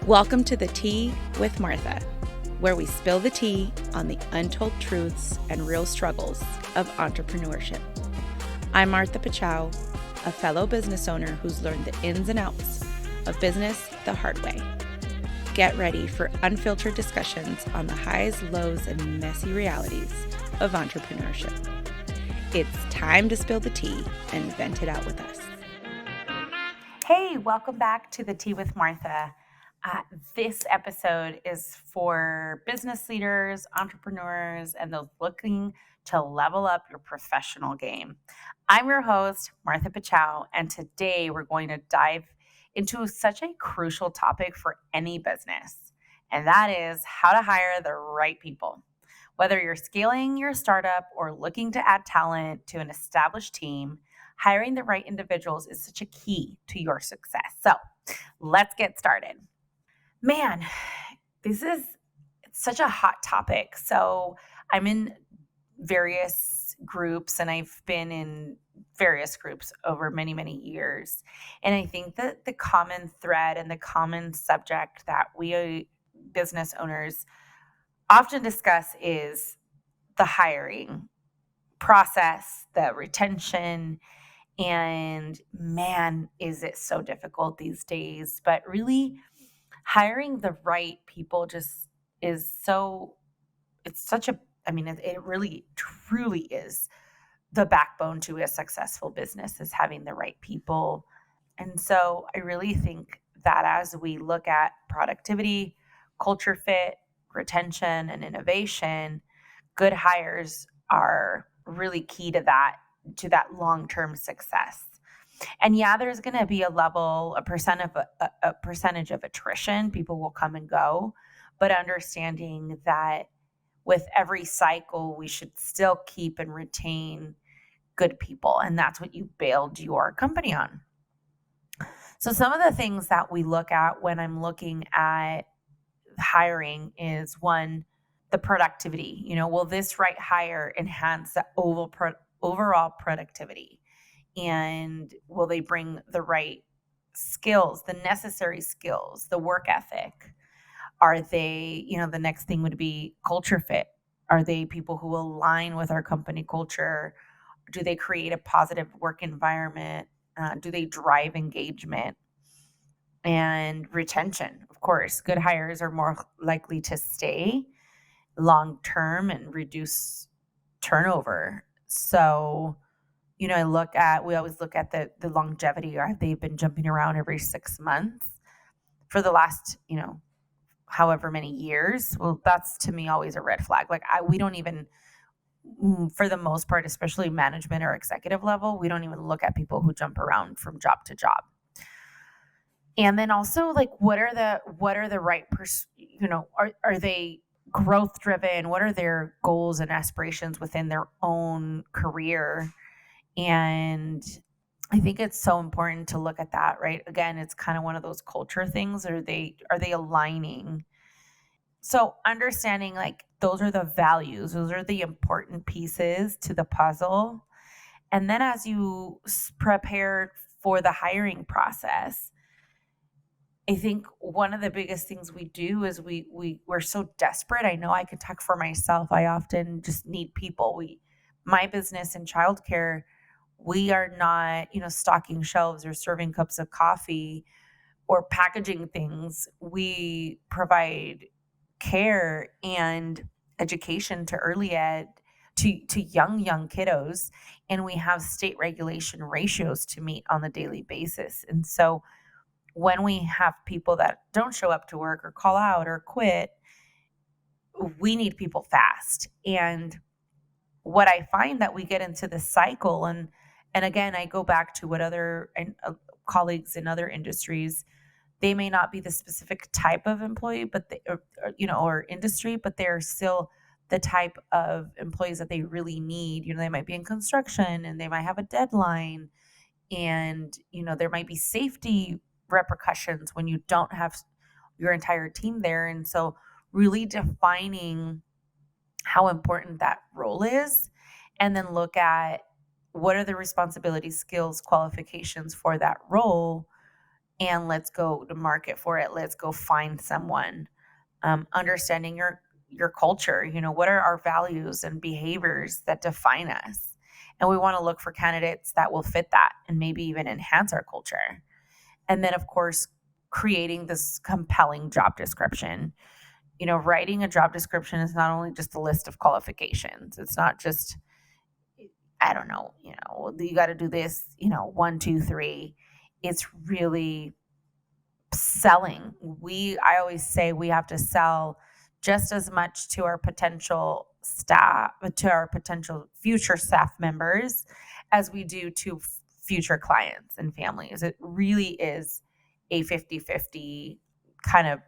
Welcome to the Tea with Martha, where we spill the tea on the untold truths and real struggles of entrepreneurship. I'm Martha Pachow, a fellow business owner who's learned the ins and outs of business the hard way. Get ready for unfiltered discussions on the highs, lows, and messy realities of entrepreneurship. It's time to spill the tea and vent it out with us. Hey, welcome back to the Tea with Martha. This episode is for business leaders, entrepreneurs, and those looking to level up your professional game. I'm your host, Martha Pachow, and today we're going to dive into such a crucial topic for any business, and that is how to hire the right people. Whether you're scaling your startup or looking to add talent to an established team, hiring the right individuals is such a key to your success. So let's get started. Man, this is such a hot topic. So I'm in various groups and I've been in various groups over many, many years. And I think that the common thread and the common subject that we business owners often discuss is the hiring process, the retention, and man, is it so difficult these days. But really, hiring the right people just is it's such a, it really truly is the backbone to a successful business, is having the right people. And so I really think that as we look at productivity, culture fit, retention, and innovation, good hires are really key to that long-term success. And yeah, there's going to be a percentage of attrition. People will come and go, but understanding that with every cycle, we should still keep and retain good people. And that's what you build your company on. So some of the things that we look at when I'm looking at hiring is, one, the productivity. Will this right hire enhance the overall productivity? And will they bring the right skills, the necessary skills, the work ethic? Are they, the next thing would be culture fit. Are they people who align with our company culture? Do they create a positive work environment? Do they drive engagement? And retention, of course. Good hires are more likely to stay long term and reduce turnover. So we always look at the longevity. Have they been jumping around every 6 months for the last, however many years? Well, that's to me always a red flag. We don't even, for the most part, especially management or executive level, we don't even look at people who jump around from job to job. And then also, what are the right are they growth driven? What are their goals and aspirations within their own career? And I think it's so important to look at that, right? Again, it's kind of one of those culture things. Are they aligning? So understanding those are the values, those are the important pieces to the puzzle. And then as you prepare for the hiring process, I think one of the biggest things we do is we're so desperate. I know I could talk for myself. I often just need people. My business in childcare, we are not, stocking shelves or serving cups of coffee or packaging things. We provide care and education to early ed, to young kiddos, and we have state regulation ratios to meet on a daily basis. And so when we have people that don't show up to work or call out or quit, we need people fast. And what I find that we get into this cycle, and again, I go back to what other colleagues in other industries, they may not be the specific type of employee, but or industry, but they're still the type of employees that they really need. They might be in construction and they might have a deadline, and there might be safety repercussions when you don't have your entire team there. And so really defining how important that role is, and then look at what are the responsibilities, skills, qualifications for that role, and let's go to market for it. Let's go find someone. Understanding your culture, what are our values and behaviors that define us? And we want to look for candidates that will fit that and maybe even enhance our culture. And then, of course, creating this compelling job description. Writing a job description is not only just a list of qualifications. It's not just, I don't know, you got to do this, 1, 2, 3. It's really selling. I always say we have to sell just as much to our potential staff, to our potential future staff members, as we do to future clients and families. It really is a 50-50 kind of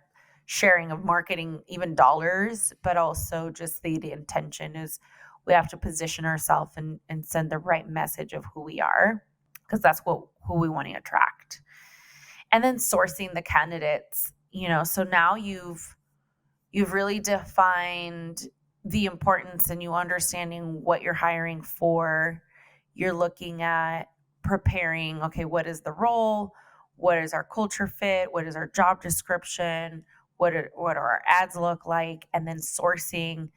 sharing of marketing, even dollars, but also just the intention is we have to position ourselves and send the right message of who we are, because that's who we want to attract. And then sourcing the candidates, so now you've really defined the importance, and you understanding what you're hiring for. You're looking at preparing, okay, what is the role? What is our culture fit? What is our job description? What do our ads look like? And then sourcing,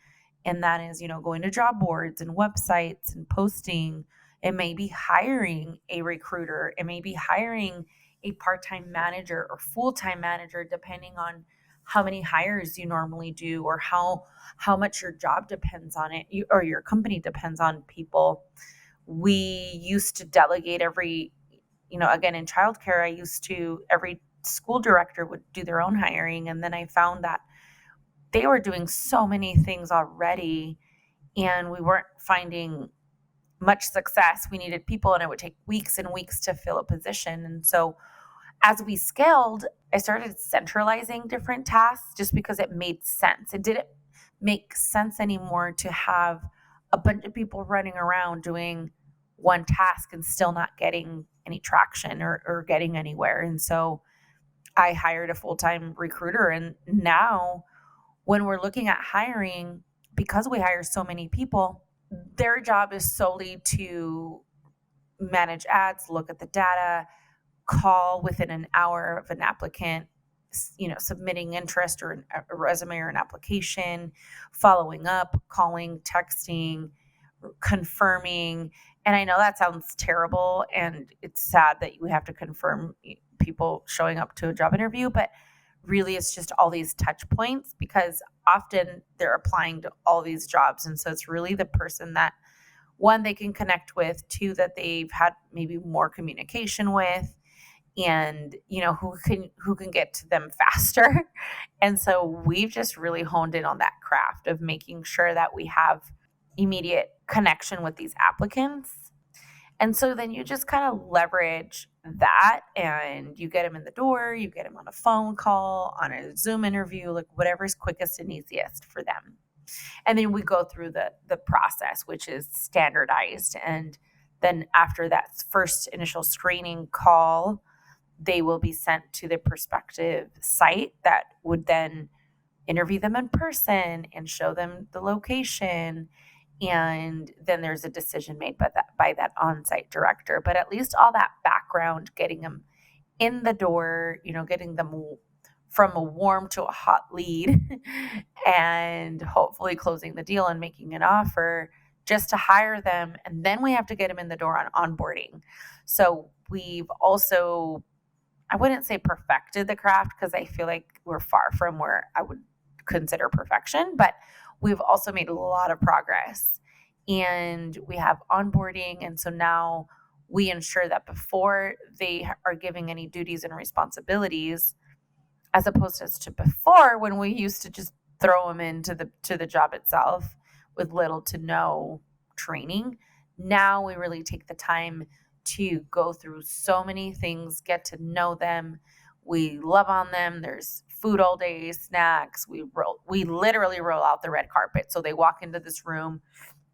and that is, going to job boards and websites and posting. It may be hiring a recruiter. It may be hiring a part-time manager or full-time manager, depending on how many hires you normally do, or how much your job depends on it, or your company depends on people. We used to delegate again, in childcare, every school director would do their own hiring. And then I found that they were doing so many things already, and we weren't finding much success. We needed people, and it would take weeks and weeks to fill a position. And so as we scaled, I started centralizing different tasks just because it made sense. It didn't make sense anymore to have a bunch of people running around doing one task and still not getting any traction or getting anywhere. And so I hired a full-time recruiter. And now when we're looking at hiring, because we hire so many people, their job is solely to manage ads, look at the data, call within an hour of an applicant, submitting interest or a resume or an application, following up, calling, texting, confirming. And I know that sounds terrible, and it's sad that we have to confirm people showing up to a job interview, but really it's just all these touch points, because often they're applying to all these jobs. And so it's really the person that, one, they can connect with, two, that they've had maybe more communication with, and who can get to them faster. And so we've just really honed in on that craft of making sure that we have immediate connection with these applicants. And so then you just kind of leverage that, and you get them in the door, you get them on a phone call, on a Zoom interview, like whatever's quickest and easiest for them. And then we go through the process, which is standardized. And then after that first initial screening call, they will be sent to the prospective site that would then interview them in person and show them the location. And then there's a decision made by that on-site director. But at least all that background, getting them in the door, getting them from a warm to a hot lead, and hopefully closing the deal and making an offer just to hire them. And then we have to get them in the door on onboarding. So we've also, I wouldn't say perfected the craft, because I feel like we're far from where I would consider perfection, but we've also made a lot of progress, and we have onboarding. And so now we ensure that before they are giving any duties and responsibilities, as opposed to before, when we used to just throw them into the job itself with little to no training. Now we really take the time to go through so many things, get to know them. We love on them. There's food all day, snacks. We literally roll out the red carpet. So they walk into this room,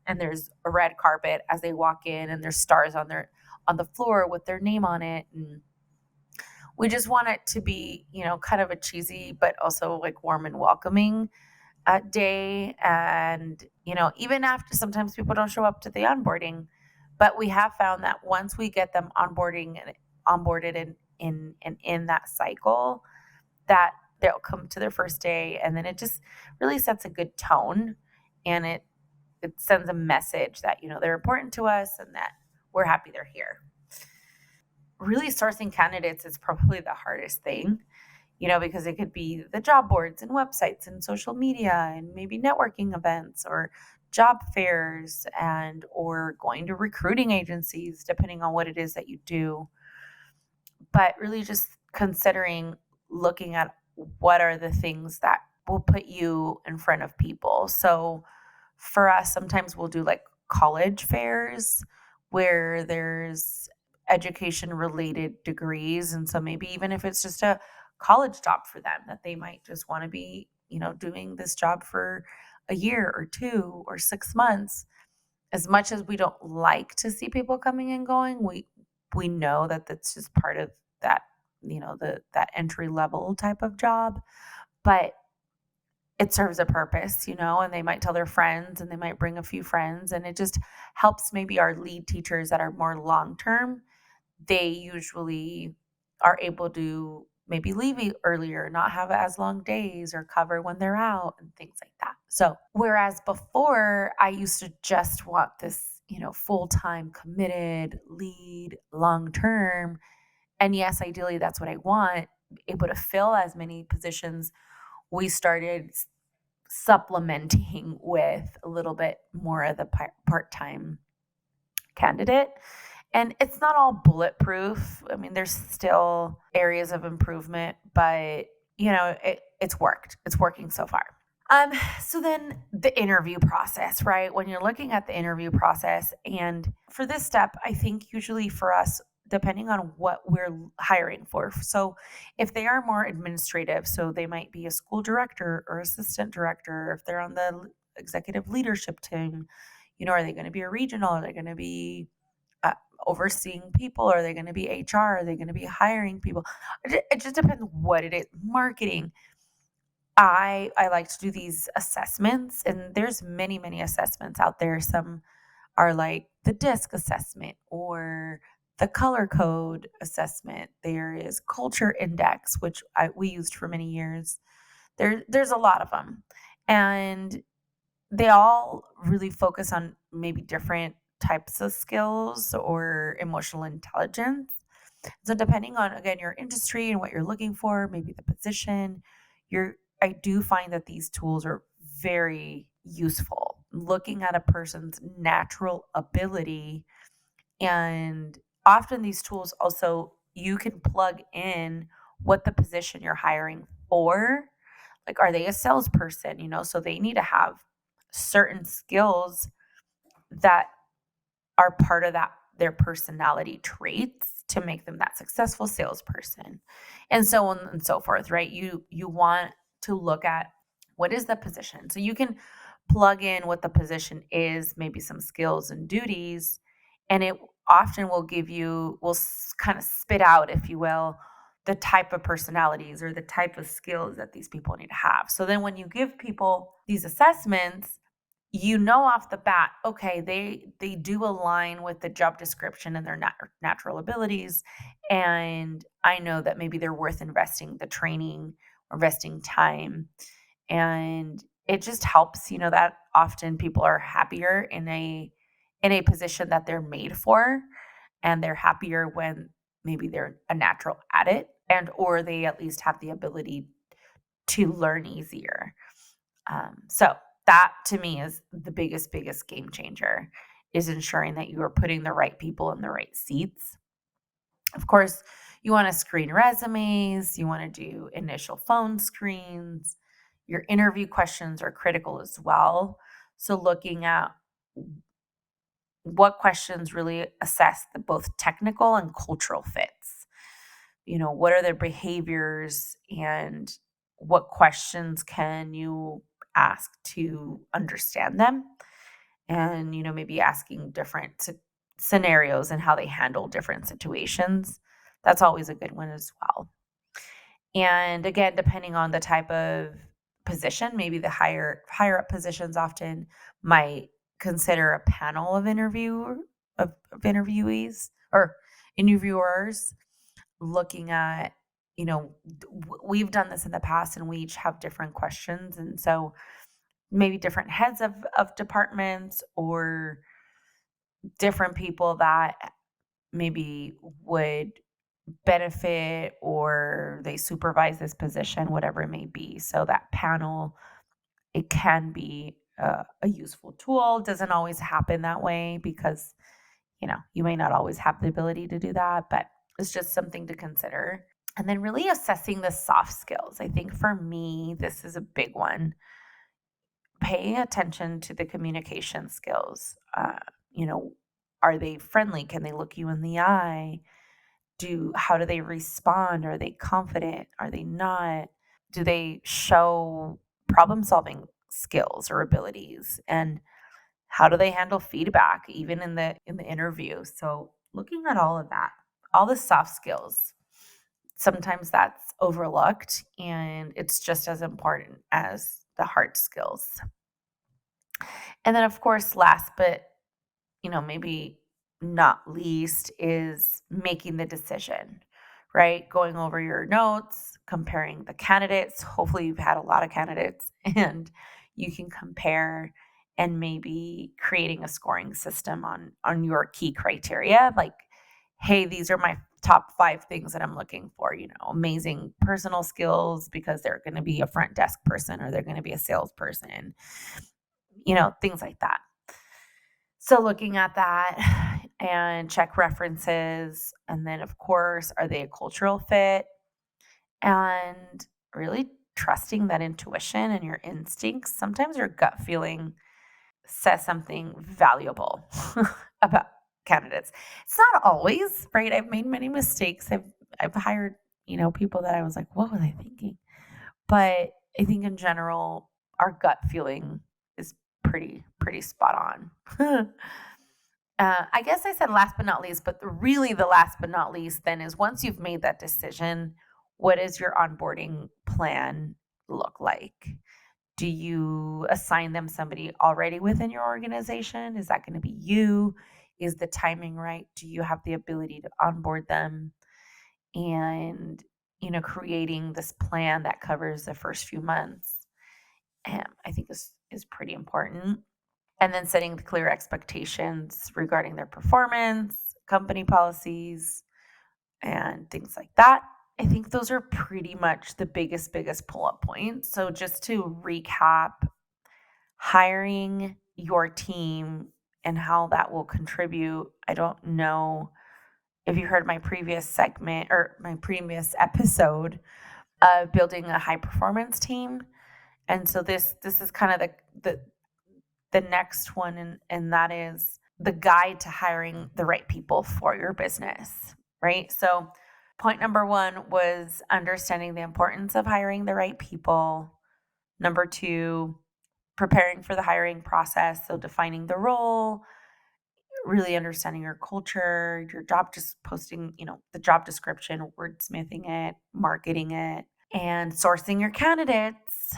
and there's a red carpet as they walk in, and there's stars on the floor with their name on it. And we just want it to be, kind of a cheesy, but also like warm and welcoming day. And, even after, sometimes people don't show up to the onboarding, but we have found that once we get them onboarded in that cycle, that they'll come to their first day, and then it just really sets a good tone, and it sends a message that, they're important to us and that we're happy they're here. Really sourcing candidates is probably the hardest thing, because it could be the job boards and websites and social media and maybe networking events or job fairs and or going to recruiting agencies, depending on what it is that you do. But really just considering looking at what are the things that will put you in front of people. So for us, sometimes we'll do like college fairs where there's education related degrees. And so maybe even if it's just a college job for them, that they might just want to be, doing this job for a year or 2 or 6 months. As much as we don't like to see people coming and going, we know that that's just part of that, that entry level type of job. But it serves a purpose, and they might tell their friends and they might bring a few friends, and it just helps maybe our lead teachers that are more long term. They usually are able to maybe leave earlier, not have as long days or cover when they're out and things like that. So, whereas before I used to just want this, full time committed lead long term. And yes, ideally, that's what I want, able to fill as many positions. We started supplementing with a little bit more of the part-time candidate. And it's not all bulletproof. I mean, there's still areas of improvement, but it's worked. It's working so far. Um, so then the interview process, right? When you're looking at the interview process, and for this step, I think usually for us, depending on what we're hiring for. So if they are more administrative, so they might be a school director or assistant director, if they're on the executive leadership team, are they going to be a regional? Are they going to be uh, overseeing people? Are they going to be HR? Are they going to be hiring people? It just depends what it is. Marketing. I like to do these assessments, and there's many assessments out there. Some are like the DISC assessment or the color code assessment. There is culture index, which we used for many years. There's a lot of them, and they all really focus on maybe different types of skills or emotional intelligence. So depending on, again, your industry and what you're looking for, maybe the position, I do find that these tools are very useful. Looking at a person's natural ability, and often these tools also, you can plug in what the position you're hiring for. Like, are they a salesperson? So they need to have certain skills that are part of that, their personality traits, to make them that successful salesperson, and so on and so forth, right? You want to look at what is the position, so you can plug in what the position is, maybe some skills and duties, and it often will kind of spit out, if you will, the type of personalities or the type of skills that these people need to have. So then when you give people these assessments, off the bat, okay, they do align with the job description and their natural abilities, and I know that maybe they're worth investing the training or investing time, and it just helps, that often people are happier in a position that they're made for, and they're happier when maybe they're a natural at it, and or they at least have the ability to learn easier. So that to me is the biggest game changer, is ensuring that you are putting the right people in the right seats. Of course, you want to screen resumes, you want to do initial phone screens. Your interview questions are critical as well. So looking at what questions really assess the both technical and cultural fits. What are their behaviors, and what questions can you ask to understand them? And, maybe asking different scenarios and how they handle different situations. That's always a good one as well. And again, depending on the type of position, maybe the higher up positions often might consider a panel of interviewees or interviewers, looking at, we've done this in the past and we each have different questions. And so maybe different heads of departments or different people that maybe would benefit or they supervise this position, whatever it may be. So that panel, it can be a useful tool. Doesn't always happen that way because, you may not always have the ability to do that, but it's just something to consider. And then really assessing the soft skills. I think for me, this is a big one. Pay attention to the communication skills. Are they friendly? Can they look you in the eye? How do they respond? Are they confident? Are they not? Do they show problem solving skills or abilities? And how do they handle feedback even in the interview? So looking at all of that, all the soft skills, sometimes that's overlooked and it's just as important as the hard skills. And then of course, last but maybe not least is making the decision, right? Going over your notes, comparing the candidates. Hopefully, you've had a lot of candidates and you can compare and maybe creating a scoring system on your key criteria. Like, hey, these are my top 5 things that I'm looking for, amazing personal skills because they're going to be a front desk person or they're going to be a salesperson, things like that. So looking at that and check references. And then, of course, are they a cultural fit? And really trusting that intuition and your instincts. Sometimes your gut feeling says something valuable about candidates. It's not always, right? I've made many mistakes. I've hired, people that I was like, what were they thinking? But I think in general, our gut feeling is pretty spot on. I guess I said last but not least, but really the last but not least then is once you've made that decision, what does your onboarding plan look like? Do you assign them somebody already within your organization? Is that going to be you? Is the timing right? Do you have the ability to onboard them? And, creating this plan that covers the first few months, I think is pretty important. And then setting clear expectations regarding their performance, company policies, and things like that. I think those are pretty much the biggest pull-up points. So just to recap, hiring your team and how that will contribute. I don't know if you heard my previous segment or my previous episode of building a high performance team. And so this is kind of the next one, and that is the guide to hiring the right people for your business, right? So point number 1 was understanding the importance of hiring the right people. Number 2, preparing for the hiring process, so defining the role, really understanding your culture, your job, just posting, the job description, wordsmithing it, marketing it, and sourcing your candidates,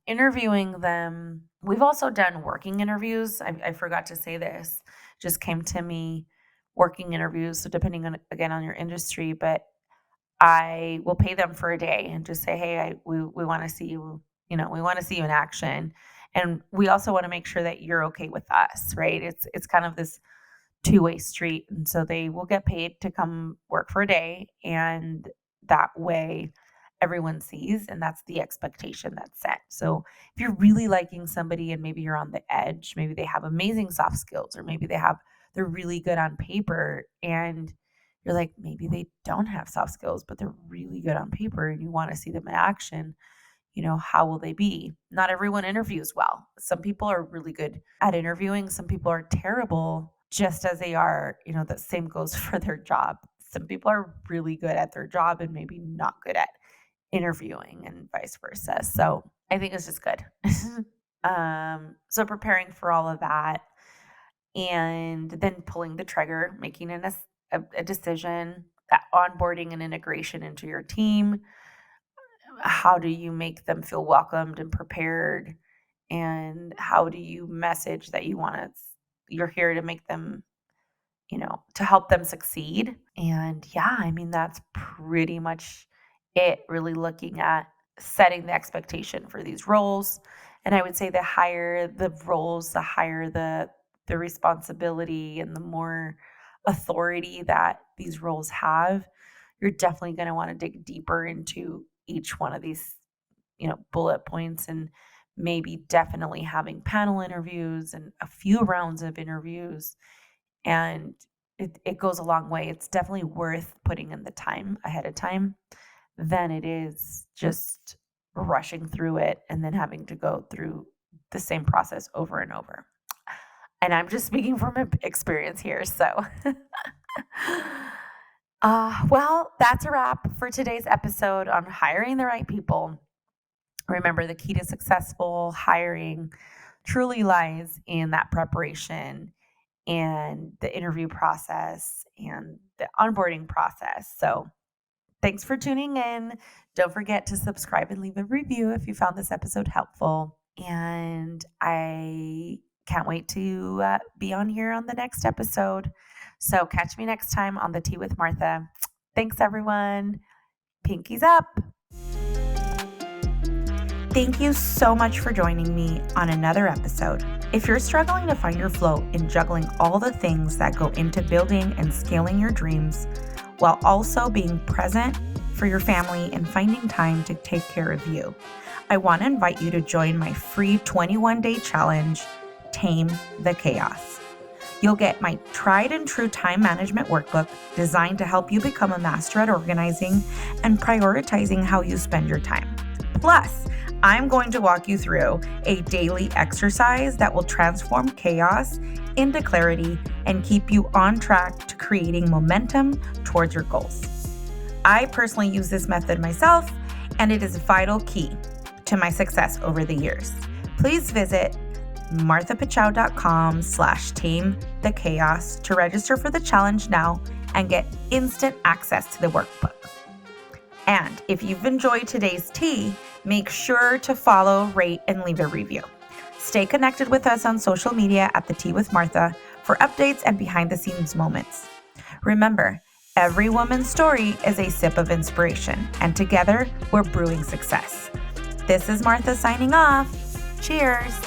interviewing them. We've also done working interviews. I forgot to say this, just came to me, working interviews. So depending on, again, on your industry, but I will pay them for a day and just say, hey, we want to see you, we want to see you in action. And we also want to make sure that you're okay with us, right? It's kind of this two-way street. And so they will get paid to come work for a day. And that way everyone sees, and that's the expectation that's set. So if you're really liking somebody and maybe you're on the edge, maybe they have amazing soft skills, or maybe they're really good on paper, and you're like, maybe they don't have soft skills, but they're really good on paper and you want to see them in action, how will they be? Not everyone interviews well. Some people are really good at interviewing. Some people are terrible, just as they are, the same goes for their job. Some people are really good at their job and maybe not good at interviewing, and vice versa. So I think it's just good. So preparing for all of that, and then pulling the trigger, making a decision, that onboarding and integration into your team. How do you make them feel welcomed and prepared? And how do you message that you're here to make them to help them succeed. And yeah, I mean, that's pretty much it, really looking at setting the expectation for these roles. And I would say the higher the roles, the higher the responsibility and the more authority that these roles have, you're definitely going to want to dig deeper into each one of these, bullet points, and maybe definitely having panel interviews and a few rounds of interviews. And it goes a long way. It's definitely worth putting in the time ahead of time than it is just rushing through it and then having to go through the same process over and over. And I'm just speaking from experience here. So, well, that's a wrap for today's episode on hiring the right people. Remember, the key to successful hiring truly lies in that preparation and the interview process and the onboarding process. So, thanks for tuning in. Don't forget to subscribe and leave a review if you found this episode helpful. And I can't wait to be on here on the next episode. So, catch me next time on The Tea with Martha. Thanks, everyone. Pinkies up. Thank you so much for joining me on another episode. If you're struggling to find your flow in juggling all the things that go into building and scaling your dreams, while also being present for your family and finding time to take care of you, I want to invite you to join my free 21-day challenge, Tame the Chaos. You'll get my tried and true time management workbook designed to help you become a master at organizing and prioritizing how you spend your time. Plus, I'm going to walk you through a daily exercise that will transform chaos into clarity and keep you on track to creating momentum towards your goals. I personally use this method myself, and it is a vital key to my success over the years. Please visit marthapachow.com/tame the chaos to register for the challenge now and get instant access to the workbook. And if you've enjoyed today's tea, make sure to follow, rate, and leave a review. Stay connected with us on social media at The Tea with Martha for updates and behind-the-scenes moments. Remember, every woman's story is a sip of inspiration, and together we're brewing success. This is Martha signing off. Cheers.